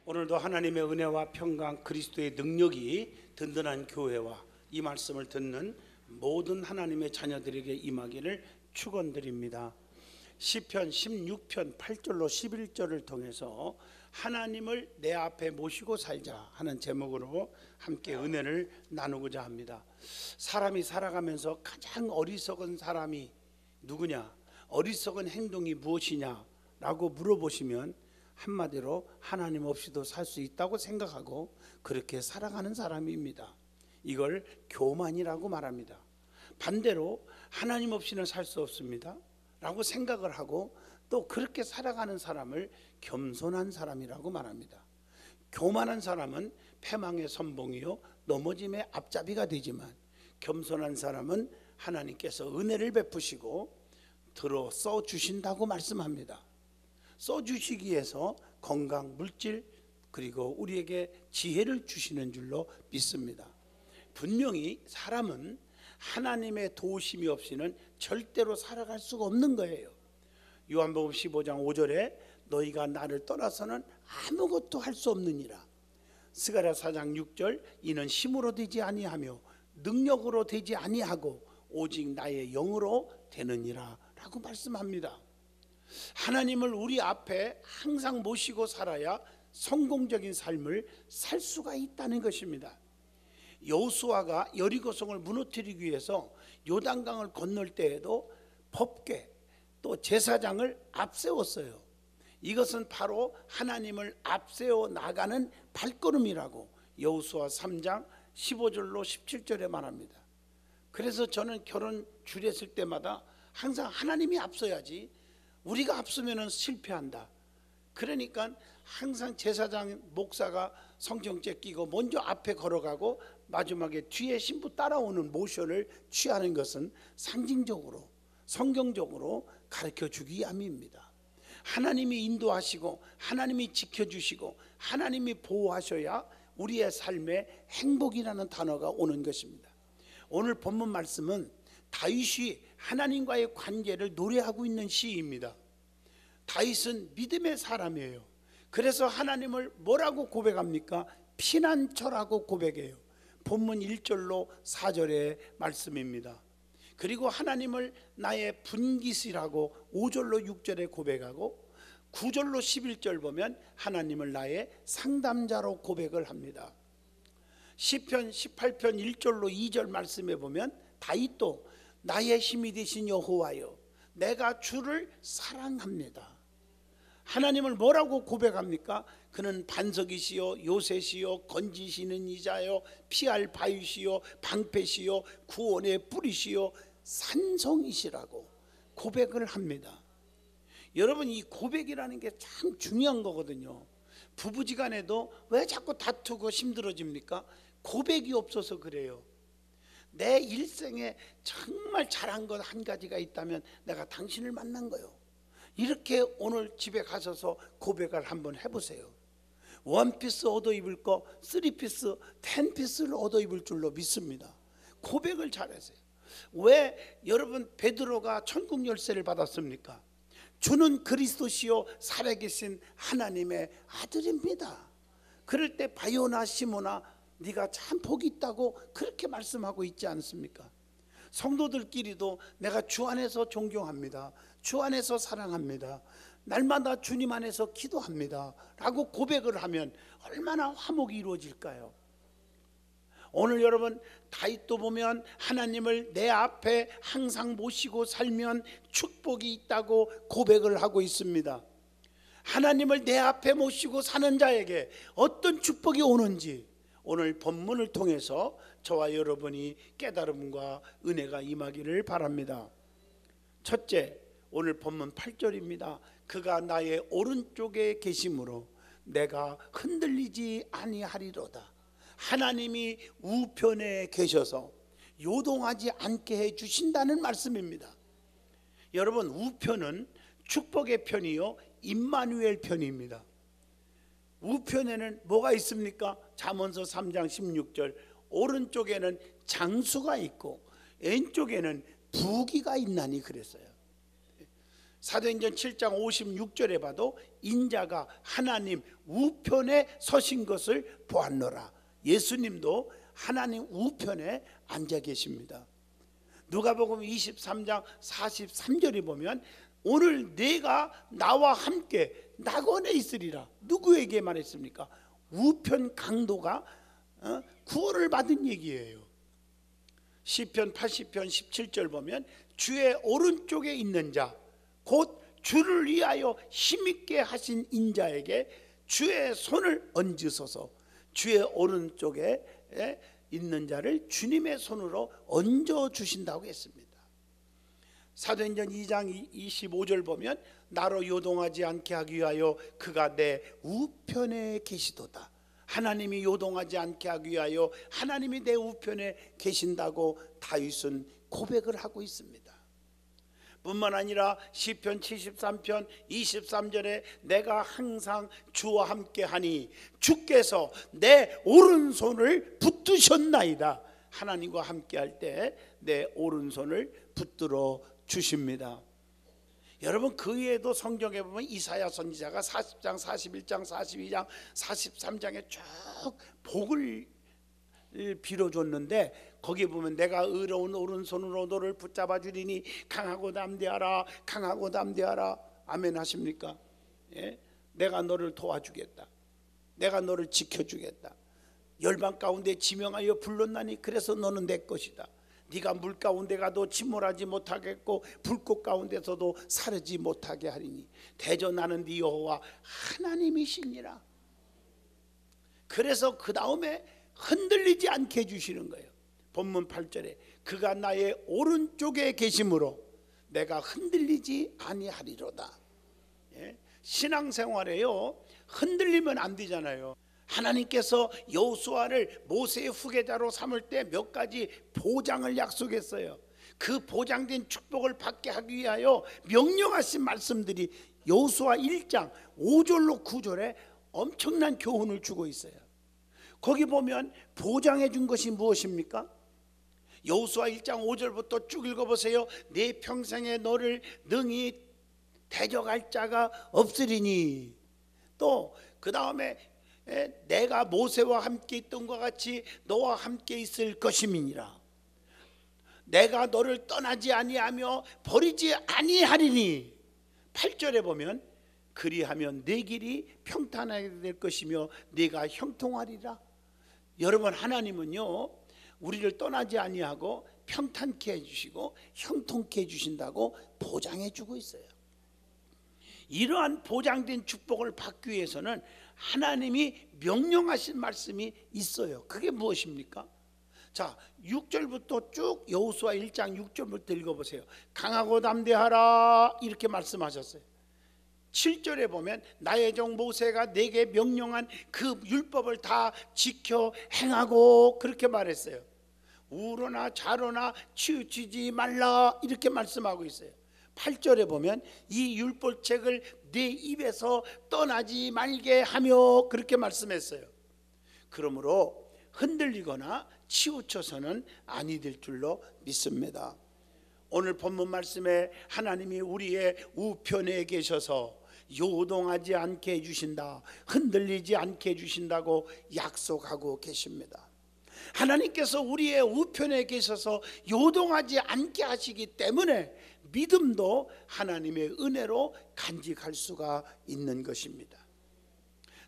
오늘도 하나님의 은혜와 평강 그리스도의 능력이 든든한 교회와 이 말씀을 듣는 모든 하나님의 자녀들에게 임하기를 축원드립니다. 시편 16편 8절로 11절을 통해서 하나님을 내 앞에 모시고 살자 하는 제목으로 함께 은혜를 나누고자 합니다. 사람이 살아가면서 가장 어리석은 사람이 누구냐, 어리석은 행동이 무엇이냐 라고 물어보시면 한마디로 하나님 없이도 살 수 있다고 생각하고 그렇게 살아가는 사람입니다. 이걸 교만이라고 말합니다. 반대로 하나님 없이는 살 수 없습니다 라고 생각을 하고 또 그렇게 살아가는 사람을 겸손한 사람이라고 말합니다. 교만한 사람은 패망의 선봉이요 넘어짐의 앞잡이가 되지만, 겸손한 사람은 하나님께서 은혜를 베푸시고 들어 써주신다고 말씀합니다. 써주시기 위해서 건강, 물질 그리고 우리에게 지혜를 주시는 줄로 믿습니다. 분명히 사람은 하나님의 도우심이 없이는 절대로 살아갈 수가 없는 거예요. 요한복음 15장 5절에 너희가 나를 떠나서는 아무것도 할 수 없느니라. 스가랴 4장 6절 이는 힘으로 되지 아니하며 능력으로 되지 아니하고 오직 나의 영으로 되느니라 라고 말씀합니다. 하나님을 우리 앞에 항상 모시고 살아야 성공적인 삶을 살 수가 있다는 것입니다. 여호수아가 여리고성을 무너뜨리기 위해서 요단강을 건널 때에도 법궤 또 제사장을 앞세웠어요. 이것은 바로 하나님을 앞세워 나가는 발걸음이라고 여호수아 3장 15절로 17절에 말합니다. 그래서 저는 결혼 주례했을 때마다 항상 하나님이 앞서야지 우리가 앞서면 실패한다. 그러니까 항상 제사장 목사가 성경책 끼고 먼저 앞에 걸어가고 마지막에 뒤에 신부 따라오는 모션을 취하는 것은 상징적으로 성경적으로 가르쳐주기 위함입니다. 하나님이 인도하시고 하나님이 지켜주시고 하나님이 보호하셔야 우리의 삶에 행복이라는 단어가 오는 것입니다. 오늘 본문 말씀은 다윗이 하나님과의 관계를 노래하고 있는 시입니다. 다윗은 믿음의 사람이에요. 그래서 하나님을 뭐라고 고백합니까? 피난처라고 고백해요. 본문 1절로 4절의 말씀입니다. 그리고 하나님을 나의 분깃이라고 5절로 6절에 고백하고 9절로 11절 보면 하나님을 나의 상담자로 고백을 합니다. 시편 18편 1절로 2절 말씀에 보면 다윗도 나의 힘이 되신 여호와여 내가 주를 사랑합니다. 하나님을 뭐라고 고백합니까? 그는 반석이시요 요새시요 건지시는 이자요 피할 바위시요 방패시요 구원의 뿌리시요 산성이시라고 고백을 합니다. 여러분, 이 고백이라는 게 참 중요한 거거든요. 부부지간에도 왜 자꾸 다투고 힘들어집니까? 고백이 없어서 그래요. 내 일생에 정말 잘한 것 한 가지가 있다면 내가 당신을 만난 거요. 이렇게 오늘 집에 가셔서 고백을 한번 해보세요. 원피스 얻어 입을 거 3피스 10피스를 얻어 입을 줄로 믿습니다. 고백을 잘하세요. 왜 여러분 베드로가 천국 열쇠를 받았습니까? 주는 그리스도시요 살아계신 하나님의 아들입니다. 그럴 때 바요나 시모나 네가 참 복이 있다고 그렇게 말씀하고 있지 않습니까? 성도들끼리도 내가 주 안에서 존경합니다, 주 안에서 사랑합니다, 날마다 주님 안에서 기도합니다 라고 고백을 하면 얼마나 화목이 이루어질까요? 오늘 여러분 다윗도 보면 하나님을 내 앞에 항상 모시고 살면 축복이 있다고 고백을 하고 있습니다. 하나님을 내 앞에 모시고 사는 자에게 어떤 축복이 오는지 오늘 본문을 통해서 저와 여러분이 깨달음과 은혜가 임하기를 바랍니다. 첫째, 오늘 본문 8절입니다. 그가 나의 오른쪽에 계심으로 내가 흔들리지 아니하리로다. 하나님이 우편에 계셔서 요동하지 않게 해주신다는 말씀입니다. 여러분, 우편은 축복의 편이요 임마누엘 편입니다. 우편에는 뭐가 있습니까? 잠언서 3장 16절 오른쪽에는 장수가 있고 왼쪽에는 부귀가 있나니 그랬어요. 사도행전 7장 56절에 봐도 인자가 하나님 우편에 서신 것을 보았노라. 예수님도 하나님 우편에 앉아 계십니다. 누가복음 23장 43절에 보면 오늘 내가 나와 함께 낙원에 있으리라. 누구에게 말했습니까? 우편 강도가 구원을 받은 얘기예요. 시편 80편 17절 보면 주의 오른쪽에 있는 자, 곧 주를 위하여 힘있게 하신 인자에게 주의 손을 얹으소서. 주의 오른쪽에 있는 자를 주님의 손으로 얹어 주신다고 했습니다. 사도행전 2장 25절 보면 나로 요동하지 않게 하기 위하여 그가 내 우편에 계시도다. 하나님이 요동하지 않게 하기 위하여 하나님이 내 우편에 계신다고 다윗은 고백을 하고 있습니다. 뿐만 아니라 시편 73편 23절에 내가 항상 주와 함께하니 주께서 내 오른손을 붙드셨나이다. 하나님과 함께할 때 내 오른손을 붙들어 주십니다. 여러분, 그 외에도 성경에 보면 이사야 선지자가 40장 41장 42장 43장에 쭉 복을 빌어줬는데 거기 보면 내가 의로운 오른손으로 너를 붙잡아 주리니 강하고 담대하라, 강하고 담대하라. 아멘 하십니까? 예? 내가 너를 도와주겠다. 내가 너를 지켜주겠다. 열방 가운데 지명하여 불렀나니 그래서 너는 내 것이다. 네가 물 가운데 가도 침몰하지 못하겠고 불꽃 가운데서도 사르지 못하게 하리니 대저 나는 네 여호와 하나님이시니라. 그래서 그 다음에 흔들리지 않게 해주시는 거예요. 본문 8절에 그가 나의 오른쪽에 계심으로 내가 흔들리지 아니하리로다. 예? 신앙생활에요 흔들리면 안 되잖아요. 하나님께서 여호수아를 모세의 후계자로 삼을 때 몇 가지 보장을 약속했어요. 그 보장된 축복을 받게 하기 위하여 명령하신 말씀들이 여호수아 1장 5절로 9절에 엄청난 교훈을 주고 있어요. 거기 보면 보장해 준 것이 무엇입니까? 여호수아 1장 5절부터 쭉 읽어보세요. 내 평생에 너를 능히 대적할 자가 없으리니, 또 그 다음에 내가 모세와 함께 있던 것 같이 너와 함께 있을 것임이니라. 내가 너를 떠나지 아니하며 버리지 아니하리니. 8절에 보면 그리하면 내 길이 평탄하게 될 것이며 네가 형통하리라. 여러분, 하나님은요 우리를 떠나지 아니하고 평탄케 해주시고 형통케 해주신다고 보장해 주고 있어요. 이러한 보장된 축복을 받기 위해서는 하나님이 명령하신 말씀이 있어요. 그게 무엇입니까? 자, 6절부터 쭉 여호수아 1장 6절부터 읽어보세요. 강하고 담대하라 이렇게 말씀하셨어요. 7절에 보면 나의 종 모세가 내게 명령한 그 율법을 다 지켜 행하고 그렇게 말했어요. 우로나 좌로나 치우치지 말라 이렇게 말씀하고 있어요. 8절에 보면 이 율법책을 내 입에서 떠나지 말게 하며 그렇게 말씀했어요. 그러므로 흔들리거나 치우쳐서는 아니 될 줄로 믿습니다. 오늘 본문 말씀에 하나님이 우리의 우편에 계셔서 요동하지 않게 해주신다, 흔들리지 않게 해주신다고 약속하고 계십니다. 하나님께서 우리의 우편에 계셔서 요동하지 않게 하시기 때문에 믿음도 하나님의 은혜로 간직할 수가 있는 것입니다.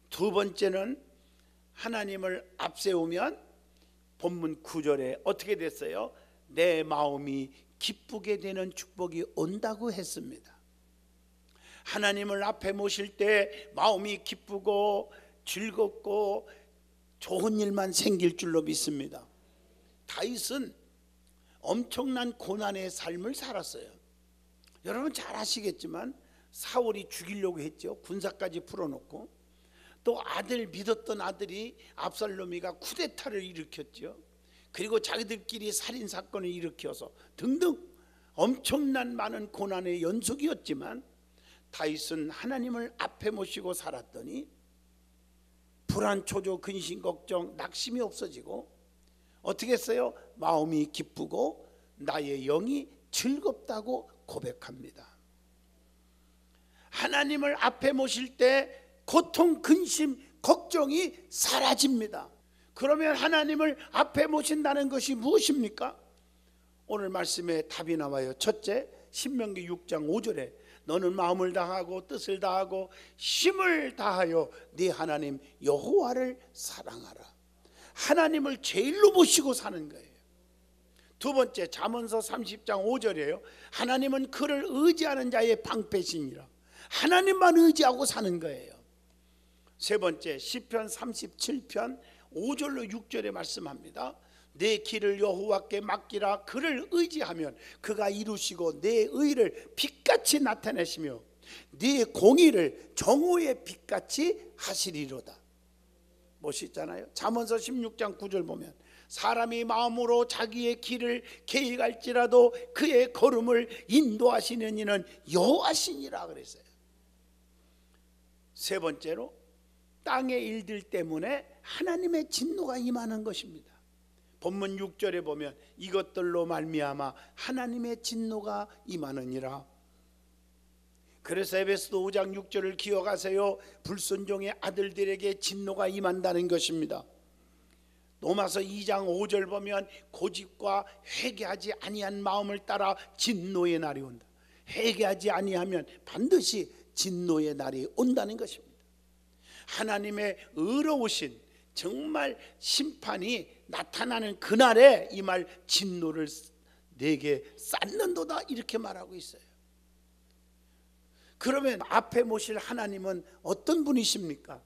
두 번째는 하나님을 앞세우면 본문 9절에 어떻게 됐어요? 내 마음이 기쁘게 되는 축복이 온다고 했습니다. 하나님을 앞에 모실 때 마음이 기쁘고 즐겁고 좋은 일만 생길 줄로 믿습니다. 다윗은 엄청난 고난의 삶을 살았어요. 여러분 잘 아시겠지만 사울이 죽이려고 했죠. 군사까지 풀어놓고, 또 아들 믿었던 아들이 압살롬이가 쿠데타를 일으켰죠. 그리고 자기들끼리 살인사건을 일으켜서 등등 엄청난 많은 고난의 연속이었지만 다윗은 하나님을 앞에 모시고 살았더니 불안, 초조, 근심, 걱정, 낙심이 없어지고 어떻게 했어요? 마음이 기쁘고 나의 영이 즐겁다고 고백합니다. 하나님을 앞에 모실 때 고통, 근심, 걱정이 사라집니다. 그러면 하나님을 앞에 모신다는 것이 무엇입니까? 오늘 말씀에 답이 나와요. 첫째, 신명기 6장 5절에 너는 마음을 다하고 뜻을 다하고 힘을 다하여 네 하나님 여호와를 사랑하라. 하나님을 제일로 모시고 사는 거예요. 두 번째, 잠언서 30장 5절이에요. 하나님은 그를 의지하는 자의 방패시니라. 하나님만 의지하고 사는 거예요. 세 번째, 시편 37편 5절로 6절에 말씀합니다. 내 길을 여호와께 맡기라. 그를 의지하면 그가 이루시고 내 의를 빛같이 나타내시며 네 공의를 정오의 빛같이 하시리로다. 멋있잖아요. 잠언서 16장 9절 보면 사람이 마음으로 자기의 길을 계획할지라도 그의 걸음을 인도하시는 이는 여호와시니라 그랬어요. 세 번째로, 땅의 일들 때문에 하나님의 진노가 임하는 것입니다. 본문 6절에 보면 이것들로 말미암아 하나님의 진노가 임하느니라. 그래서 에베소서 5장 6절을 기억하세요. 불순종의 아들들에게 진노가 임한다는 것입니다. 로마서 2장 5절 보면 고집과 회개하지 아니한 마음을 따라 진노의 날이 온다. 회개하지 아니하면 반드시 진노의 날이 온다는 것입니다. 하나님의 의로우신 정말 심판이 나타나는 그날에 이 말 진노를 내게 쌓는도다 이렇게 말하고 있어요. 그러면 앞에 모실 하나님은 어떤 분이십니까?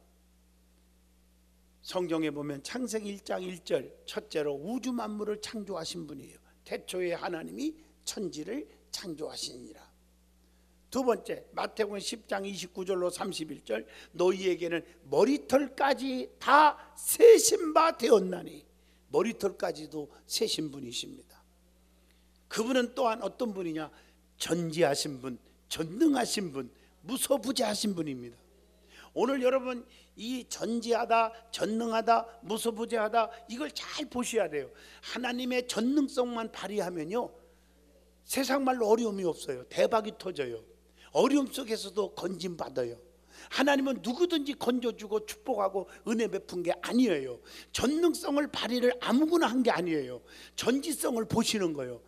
성경에 보면 창세기 1장 1절 첫째로 우주 만물을 창조하신 분이에요. 태초에 하나님이 천지를 창조하시니라. 두 번째, 마태복음 10장 29절로 31절 너희에게는 머리털까지 다 세신 바 되었나니. 머리털까지도 세신 분이십니다. 그분은 또한 어떤 분이냐? 전지하신 분, 전능하신 분, 무소부재하신 분입니다. 오늘 여러분 이 전지하다, 전능하다, 무소부재하다 이걸 잘 보셔야 돼요. 하나님의 전능성만 발휘하면요 세상 말로 어려움이 없어요. 대박이 터져요. 어려움 속에서도 건짐받아요. 하나님은 누구든지 건져주고 축복하고 은혜 베푼 게 아니에요. 전능성을 발휘를 아무거나 한 게 아니에요. 전지성을 보시는 거예요.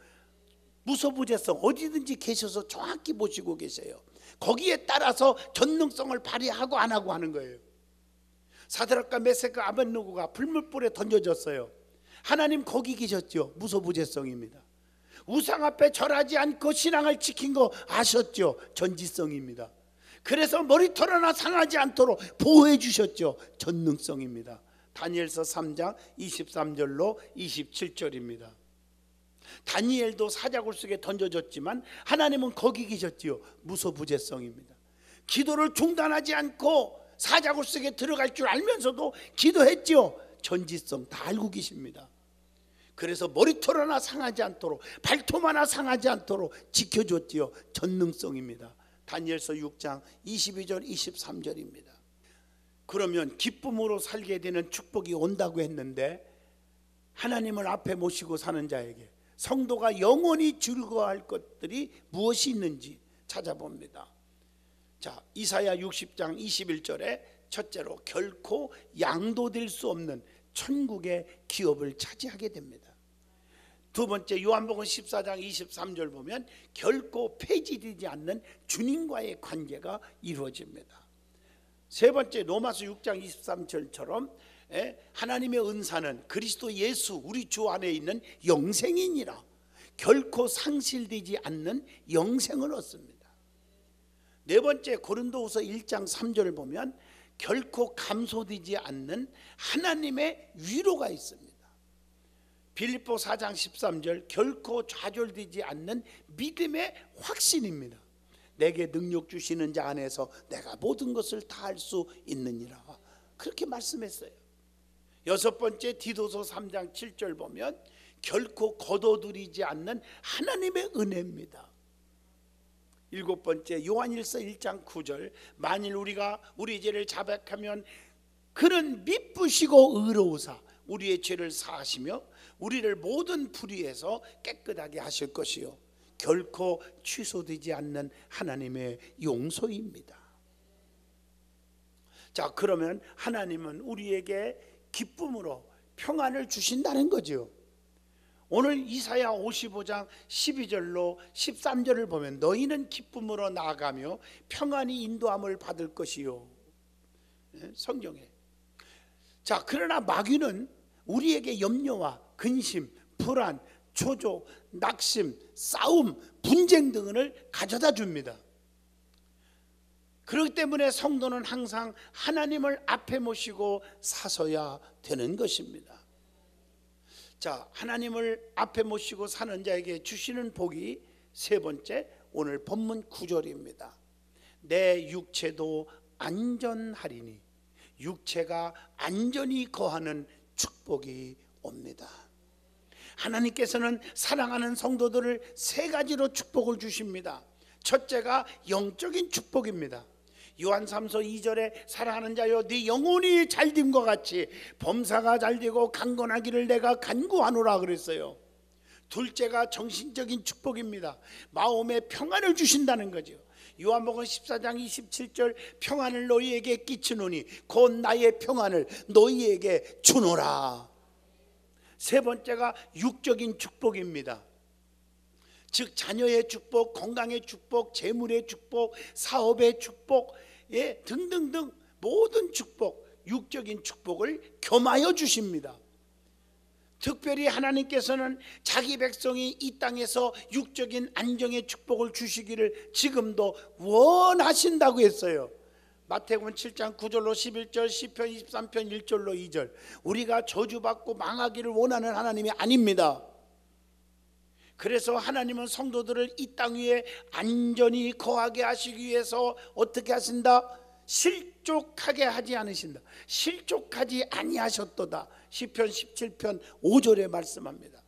무소부재성 어디든지 계셔서 정확히 보시고 계세요. 거기에 따라서 전능성을 발휘하고 안 하고 하는 거예요. 사드락과 메섹과 아벳느고가 불물불에 던져졌어요. 하나님 거기 계셨죠. 무소부재성입니다. 우상 앞에 절하지 않고 신앙을 지킨 거 아셨죠. 전지성입니다. 그래서 머리털 하나 상하지 않도록 보호해 주셨죠. 전능성입니다. 다니엘서 3장 23절로 27절입니다. 다니엘도 사자굴 속에 던져졌지만 하나님은 거기 계셨지요. 무소부재성입니다. 기도를 중단하지 않고 사자굴 속에 들어갈 줄 알면서도 기도했지요. 전지성 다 알고 계십니다. 그래서 머리털 하나 상하지 않도록 발톱 하나 상하지 않도록 지켜줬지요. 전능성입니다. 다니엘서 6장 22절 23절입니다. 그러면 기쁨으로 살게 되는 축복이 온다고 했는데 하나님을 앞에 모시고 사는 자에게 성도가 영원히 즐거워할 것들이 무엇이 있는지 찾아봅니다. 자, 이사야 60장 21절에 첫째로 결코 양도될 수 없는 천국의 기업을 차지하게 됩니다. 두 번째, 요한복음 14장 23절 보면 결코 폐지되지 않는 주님과의 관계가 이루어집니다. 세 번째, 로마서 6장 23절처럼 하나님의 은사는 그리스도 예수 우리 주 안에 있는 영생이니라. 결코 상실되지 않는 영생을 얻습니다. 네 번째, 고린도후서 1장 3절을 보면 결코 감소되지 않는 하나님의 위로가 있습니다. 빌립보 4장 13절 결코 좌절되지 않는 믿음의 확신입니다. 내게 능력 주시는 자 안에서 내가 모든 것을 다 할 수 있느니라. 그렇게 말씀했어요. 여섯 번째, 디도서 3장 7절 보면 결코 거둬들이지 않는 하나님의 은혜입니다. 일곱 번째, 요한일서 1장 9절 만일 우리가 우리 죄를 자백하면 그는 미쁘시고 의로우사 우리의 죄를 사하시며 우리를 모든 불의에서 깨끗하게 하실 것이요 결코 취소되지 않는 하나님의 용서입니다. 자, 그러면 하나님은 우리에게 기쁨으로 평안을 주신다는 거죠. 오늘 이사야 55장 12절로 13절을 보면 너희는 기쁨으로 나아가며 평안히 인도함을 받을 것이요. 성경에. 자, 그러나 마귀는 우리에게 염려와 근심, 불안, 초조, 낙심, 싸움, 분쟁 등을 가져다 줍니다. 그렇기 때문에 성도는 항상 하나님을 앞에 모시고 사서야 되는 것입니다. 자, 하나님을 앞에 모시고 사는 자에게 주시는 복이 세 번째, 오늘 본문 9절입니다. 내 육체도 안전하리니, 육체가 안전히 거하는 축복이 옵니다. 하나님께서는 사랑하는 성도들을 세 가지로 축복을 주십니다. 첫째가 영적인 축복입니다. 요한 3서 2절에 사랑하는 자여 네 영혼이 잘됨과 같이 범사가 잘되고 강건하기를 내가 간구하노라 그랬어요. 둘째가 정신적인 축복입니다. 마음에 평안을 주신다는 거죠. 요한복음 14장 27절 평안을 너희에게 끼치노니 곧 나의 평안을 너희에게 주노라. 세 번째가 육적인 축복입니다. 즉 자녀의 축복, 건강의 축복, 재물의 축복, 사업의 축복, 등등등 모든 축복, 육적인 축복을 겸하여 주십니다. 특별히 하나님께서는 자기 백성이 이 땅에서 육적인 안정의 축복을 주시기를 지금도 원하신다고 했어요. 마태복음 7장 9절로 11절, 시편 23편 1절로 2절. 우리가 저주받고 망하기를 원하는 하나님이 아닙니다. 그래서 하나님은 성도들을 이 땅 위에 안전히 거하게 하시기 위해서 어떻게 하신다? 실족하게 하지 않으신다. 실족하지 아니하셨도다. 시편 17편 5절에 말씀합니다.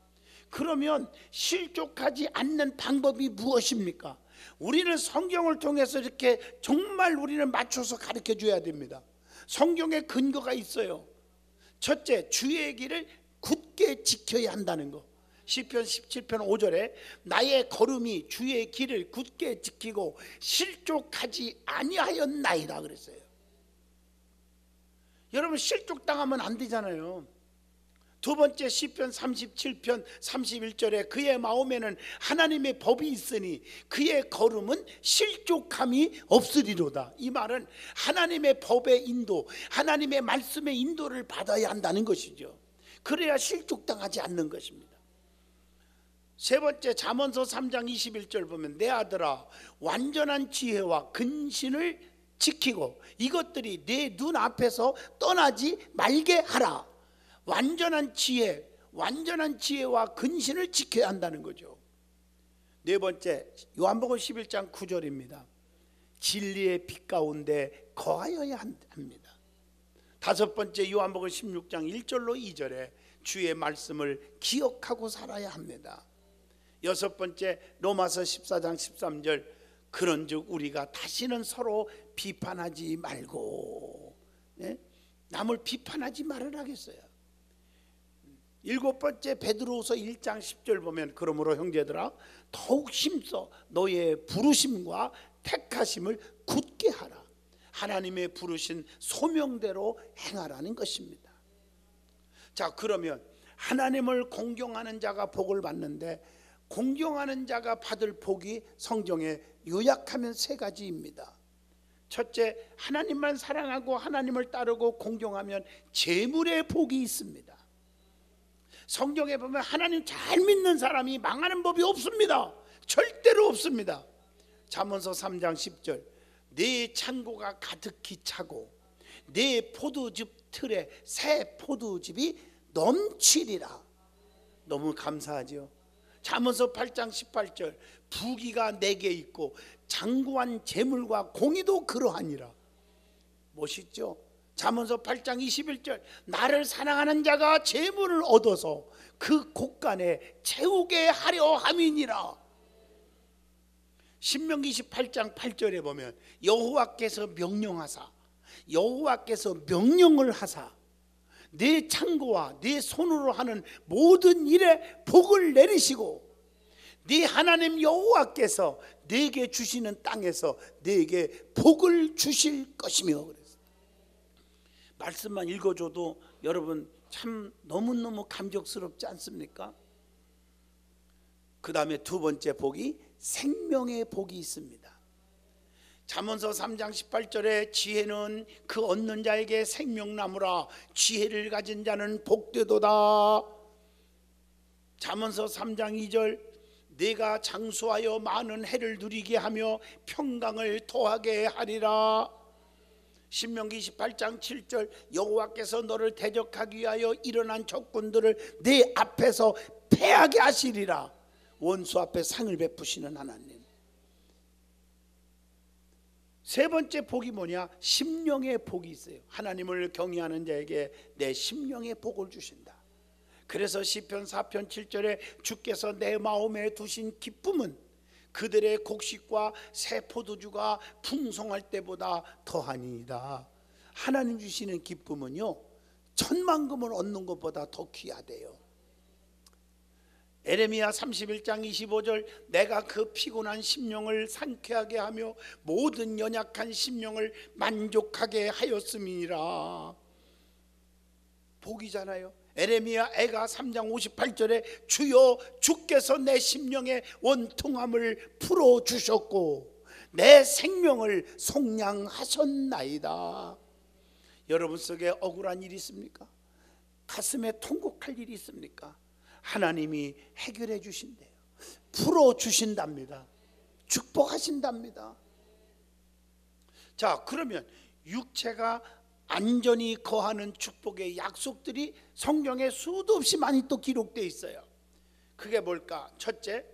그러면 실족하지 않는 방법이 무엇입니까? 우리는 성경을 통해서 이렇게 정말 우리는 맞춰서 가르쳐 줘야 됩니다. 성경에 근거가 있어요. 첫째, 주의 길을 굳게 지켜야 한다는 거. 시편 17편 5절에 나의 걸음이 주의 길을 굳게 지키고 실족하지 아니하였나이다 그랬어요. 여러분, 실족당하면 안 되잖아요. 두 번째, 시편 37편 31절에 그의 마음에는 하나님의 법이 있으니 그의 걸음은 실족함이 없으리로다. 이 말은 하나님의 법의 인도, 하나님의 말씀의 인도를 받아야 한다는 것이죠. 그래야 실족당하지 않는 것입니다. 세 번째, 잠언서 3장 21절 보면 내 아들아 완전한 지혜와 근신을 지키고 이것들이 내 눈앞에서 떠나지 말게 하라. 완전한 지혜, 완전한 지혜와 근신을 지켜야 한다는 거죠. 네 번째, 요한복음 11장 9절입니다. 진리의 빛 가운데 거하여야 합니다. 다섯 번째, 요한복음 16장 1절로 2절에 주의 말씀을 기억하고 살아야 합니다. 여섯 번째, 로마서 14장 13절 그런즉 우리가 다시는 서로 비판하지 말고, 남을 비판하지 말으라겠어요. 일곱 번째, 베드로후서 1장 10절 보면 그러므로 형제들아 더욱 힘써 너의 부르심과 택하심을 굳게 하라. 하나님의 부르신 소명대로 행하라는 것입니다. 자, 그러면 하나님을 공경하는 자가 복을 받는데 공경하는 자가 받을 복이 성경에 요약하면 세 가지입니다. 첫째, 하나님만 사랑하고 하나님을 따르고 공경하면 재물의 복이 있습니다. 성경에 보면 하나님 잘 믿는 사람이 망하는 법이 없습니다. 절대로 없습니다. 잠언서 3장 10절 내 창고가 가득히 차고 내 포도즙 틀에 새 포도즙이 넘치리라. 너무 감사하죠. 잠언서 8장 18절 부귀가 내게 있고 장구한 재물과 공의도 그러하니라. 멋있죠. 잠언서 8장 21절 나를 사랑하는 자가 재물을 얻어서 그 곳간에 채우게 하려 함이니라. 신명기 28장 8절에 보면 여호와께서 명령하사 여호와께서 명령을 하사 내 창고와 내 손으로 하는 모든 일에 복을 내리시고 네 하나님 여호와께서 네게 주시는 땅에서 네게 복을 주실 것이며 그랬어요. 말씀만 읽어줘도 여러분 참 너무너무 감격스럽지 않습니까? 그 다음에 두 번째 복이 생명의 복이 있습니다. 잠언서 3장 18절에 지혜는 그 얻는 자에게 생명나무라 지혜를 가진 자는 복되도다. 잠언서 3장 2절 내가 장수하여 많은 해를 누리게 하며 평강을 더하게 하리라. 신명기 28장 7절 여호와께서 너를 대적하기 위하여 일어난 적군들을 네 앞에서 패하게 하시리라. 원수 앞에 상을 베푸시는 하나님. 세 번째 복이 뭐냐? 심령의 복이 있어요. 하나님을 경외하는 자에게 내 심령의 복을 주신다. 그래서 시편 4편 7절에 주께서 내 마음에 두신 기쁨은 그들의 곡식과 새 포도주가 풍성할 때보다 더하니이다. 하나님 주시는 기쁨은요, 천만금을 얻는 것보다 더 귀하대요. 에레미야 31장 25절 내가 그 피곤한 심령을 상쾌하게 하며 모든 연약한 심령을 만족하게 하였음이니라. 복이잖아요. 에레미야 애가 3장 58절에 주여 주께서 내 심령의 원통함을 풀어주셨고 내 생명을 속량하셨나이다. 여러분 속에 억울한 일이 있습니까? 가슴에 통곡할 일이 있습니까? 하나님이 해결해 주신대요. 풀어주신답니다. 축복하신답니다. 자, 그러면 육체가 안전히 거하는 축복의 약속들이 성경에 수도 없이 많이 또 기록되어 있어요. 그게 뭘까? 첫째,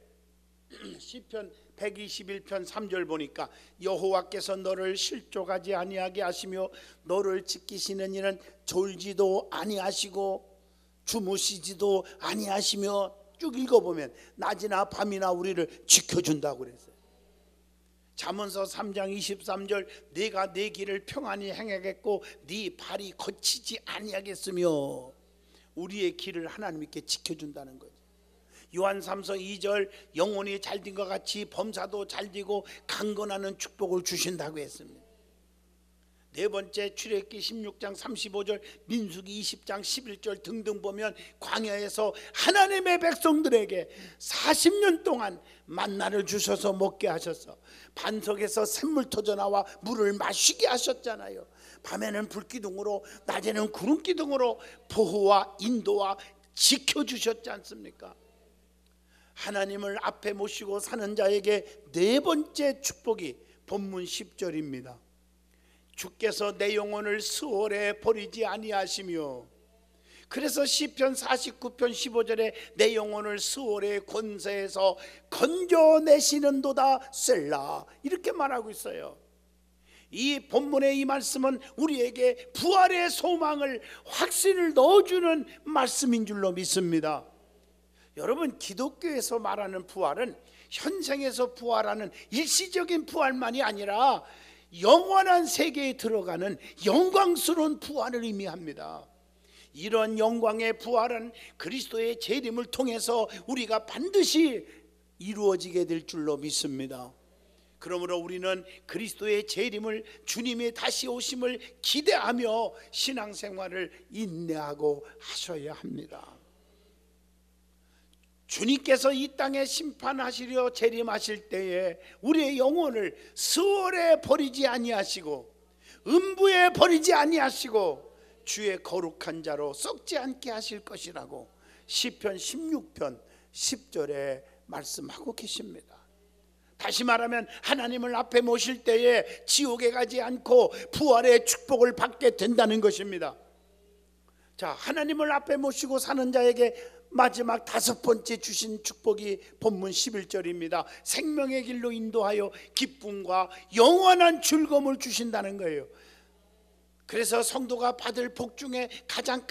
시편 121편 3절 보니까 여호와께서 너를 실족하지 아니하게 하시며 너를 지키시는 이는 졸지도 아니하시고 주무시지도 아니하시며 쭉 읽어보면 낮이나 밤이나 우리를 지켜준다고 그랬어요. 잠언서 3장 23절 네가 네 길을 평안히 행하겠고 네 발이 거치지 아니하겠으며 우리의 길을 하나님께 지켜준다는 거죠. 요한 3서 2절 영혼이 잘된 것 같이 범사도 잘되고 강건하는 축복을 주신다고 했습니다. 네 번째 출애굽기 16장 35절 민수기 20장 11절 등등 보면 광야에서 하나님의 백성들에게 40년 동안 만나를 주셔서 먹게 하셔서 반석에서 샘물 터져 나와 물을 마시게 하셨잖아요. 밤에는 불기둥으로 낮에는 구름기둥으로 보호와 인도와 지켜주셨지 않습니까? 하나님을 앞에 모시고 사는 자에게 네 번째 축복이 본문 10절입니다. 주께서 내 영혼을 수월에 버리지 아니하시며 그래서 시편 49편 15절에 내 영혼을 수월의 권세에서 건져내시는도다 셀라 이렇게 말하고 있어요. 이 본문의 이 말씀은 우리에게 부활의 소망을 확신을 넣어주는 말씀인 줄로 믿습니다. 여러분 기독교에서 말하는 부활은 현생에서 부활하는 일시적인 부활만이 아니라 영원한 세계에 들어가는 영광스러운 부활을 의미합니다. 이런 영광의 부활은 그리스도의 재림을 통해서 우리가 반드시 이루어지게 될 줄로 믿습니다. 그러므로 우리는 그리스도의 재림을 주님의 다시 오심을 기대하며 신앙생활을 인내하고 하셔야 합니다. 주님께서 이 땅에 심판하시려 재림하실 때에 우리의 영혼을 수월에 버리지 아니하시고 음부에 버리지 아니하시고 주의 거룩한 자로 썩지 않게 하실 것이라고 시편 16편 10절에 말씀하고 계십니다. 다시 말하면 하나님을 앞에 모실 때에 지옥에 가지 않고 부활의 축복을 받게 된다는 것입니다. 자, 하나님을 앞에 모시고 사는 자에게 마지막 다섯 번째 주신 축복이 본문 11절입니다. 생명의 길로 인도하여 기쁨과 영원한 즐거움을 주신다는 거예요. 그래서 성도가 받을 복 중에 가장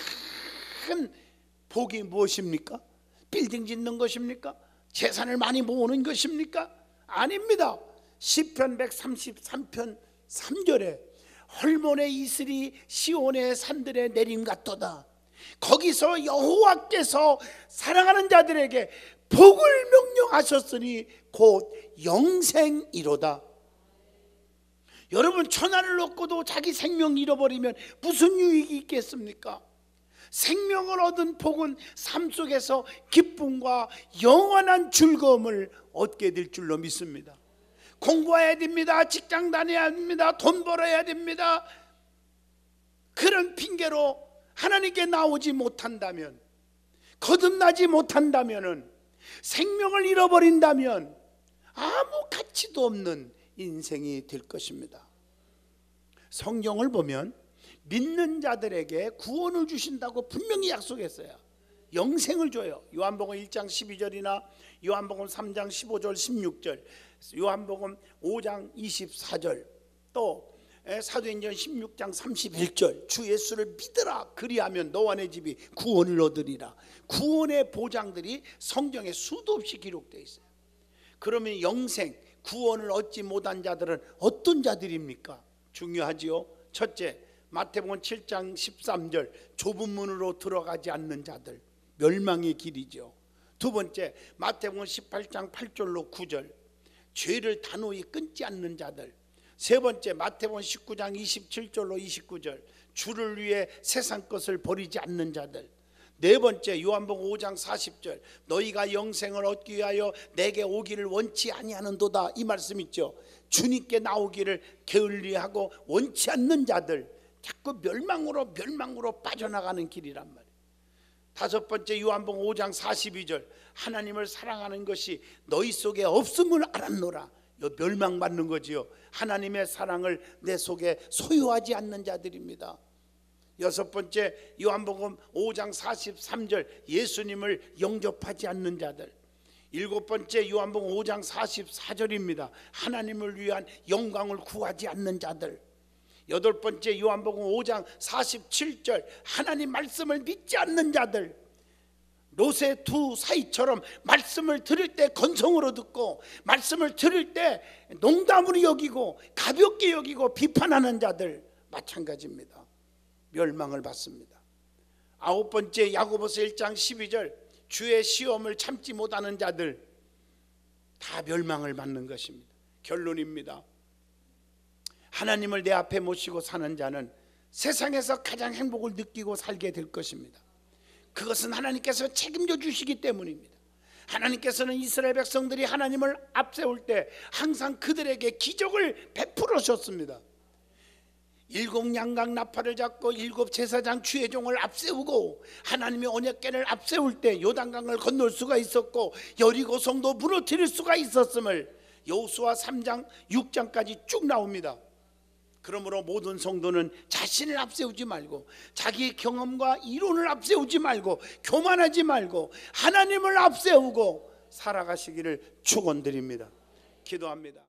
큰 복이 무엇입니까? 빌딩 짓는 것입니까? 재산을 많이 모으는 것입니까? 아닙니다. 시편 133편 3절에 헐몬의 이슬이 시온의 산들에 내림 같도다. 거기서 여호와께서 사랑하는 자들에게 복을 명령하셨으니 곧 영생이로다. 여러분, 천하를 얻고도 자기 생명 잃어버리면 무슨 유익이 있겠습니까? 생명을 얻은 복은 삶 속에서 기쁨과 영원한 즐거움을 얻게 될 줄로 믿습니다. 공부해야 됩니다. 직장 다녀야 됩니다. 돈 벌어야 됩니다. 그런 핑계로 하나님께 나오지 못한다면, 거듭나지 못한다면, 생명을 잃어버린다면 아무 가치도 없는 인생이 될 것입니다. 성경을 보면 믿는 자들에게 구원을 주신다고 분명히 약속했어요. 영생을 줘요. 요한복음 1장 12절이나 요한복음 3장 15절 16절, 요한복음 5장 24절, 또 사도행전 16장 31절, 주 예수를 믿으라 그리하면 너와 내 집이 구원을 얻으리라. 구원의 보장들이 성경에 수도 없이 기록되어 있어요. 그러면 영생, 구원을 얻지 못한 자들은 어떤 자들입니까? 중요하지요. 첫째, 마태복음 7장 13절, 좁은 문으로 들어가지 않는 자들, 멸망의 길이죠. 두 번째, 마태복음 18장 8절로 9절, 죄를 단호히 끊지 않는 자들. 세 번째, 마태복음 19장 27절로 29절, 주를 위해 세상 것을 버리지 않는 자들. 네 번째, 요한복음 5장 40절, 너희가 영생을 얻기 위하여 내게 오기를 원치 아니하는도다. 이 말씀 있죠. 주님께 나오기를 게을리하고 원치 않는 자들, 자꾸 멸망으로 빠져나가는 길이란 말이에요. 다섯 번째, 요한복음 5장 42절, 하나님을 사랑하는 것이 너희 속에 없음을 알았노라. 이 멸망받는 거지요. 하나님의 사랑을 내 속에 소유하지 않는 자들입니다. 여섯 번째, 요한복음 5장 43절, 예수님을 영접하지 않는 자들. 일곱 번째, 요한복음 5장 44절입니다. 하나님을 위한 영광을 구하지 않는 자들. 여덟 번째, 요한복음 5장 47절, 하나님 말씀을 믿지 않는 자들. 롯의 두 사이처럼 말씀을 들을 때 건성으로 듣고, 말씀을 들을 때 농담으로 여기고 가볍게 여기고 비판하는 자들 마찬가지입니다. 멸망을 받습니다. 아홉 번째, 야고보서 1장 12절, 주의 시험을 참지 못하는 자들 다 멸망을 받는 것입니다. 결론입니다. 하나님을 내 앞에 모시고 사는 자는 세상에서 가장 행복을 느끼고 살게 될 것입니다. 그것은 하나님께서 책임져 주시기 때문입니다. 하나님께서는 이스라엘 백성들이 하나님을 앞세울 때 항상 그들에게 기적을 베풀어 줬습니다. 일곱 양각 나팔을 잡고 일곱 제사장 주의 종을 앞세우고 하나님의 언약궤를 앞세울 때 요단강을 건널 수가 있었고 여리고 성도 무너뜨릴 수가 있었음을 여호수아 3장 6장까지 쭉 나옵니다. 그러므로 모든 성도는 자신을 앞세우지 말고, 자기 경험과 이론을 앞세우지 말고, 교만하지 말고 하나님을 앞세우고 살아가시기를 축원드립니다. 기도합니다.